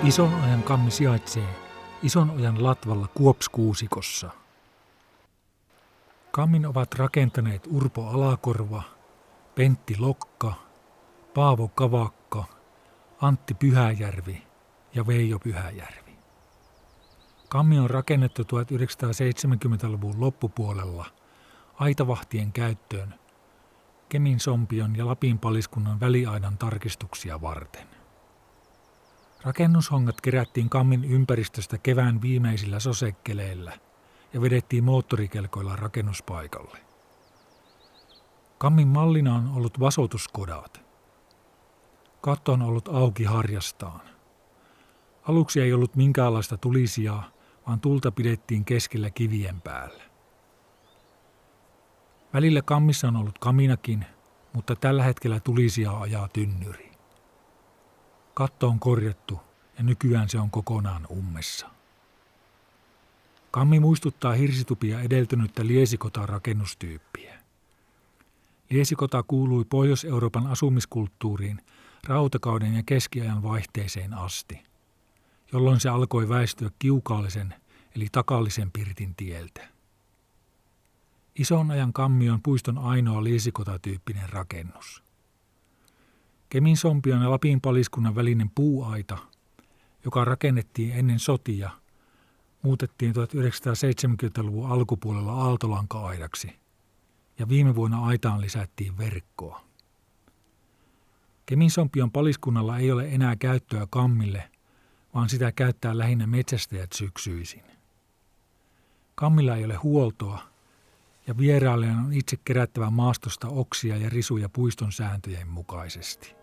Isonojan kammi sijaitsee Isonojan latvalla Kuopskuusikossa. Kammin ovat rakentaneet Urpo Alakorva, Pentti Lokka, Paavo Kavakka, Antti Pyhäjärvi ja Veijo Pyhäjärvi. Kammi on rakennettu 1970-luvun loppupuolella aitavahtien käyttöön Keminsompion ja Lapin paliskunnan väliaidan tarkistuksia varten. Rakennushongat kerättiin kammin ympäristöstä kevään viimeisillä sosekkeleillä ja vedettiin moottorikelkoilla rakennuspaikalle. Kammin mallina on ollut vasotuskodat. Katto on ollut auki harjastaan. Aluksi ei ollut minkäänlaista tulisijaa, vaan tulta pidettiin keskellä kivien päällä. Välillä kammissa on ollut kaminakin, mutta tällä hetkellä tulisijaa ajaa tynnyri. Katto on korjattu ja nykyään se on kokonaan ummessa. Kammi muistuttaa hirsitupia edeltynyttä liesikota-rakennustyyppiä. Liesikota kuului Pohjois-Euroopan asumiskulttuuriin rautakauden ja keskiajan vaihteeseen asti, jolloin se alkoi väistyä kiukaalisen eli takallisen pirtin tieltä. Isonojan kammi on puiston ainoa liesikota-tyyppinen rakennus. Keminsompion ja Lapin paliskunnan välinen puuaita, joka rakennettiin ennen sotia, muutettiin 1970-luvun alkupuolella aaltolanka-aidaksi ja viime vuonna aitaan lisättiin verkkoa. Keminsompion paliskunnalla ei ole enää käyttöä kammille, vaan sitä käyttää lähinnä metsästäjät syksyisin. Kammilla ei ole huoltoa ja vierailijan on itse kerättävä maastosta oksia ja risuja puiston sääntöjen mukaisesti.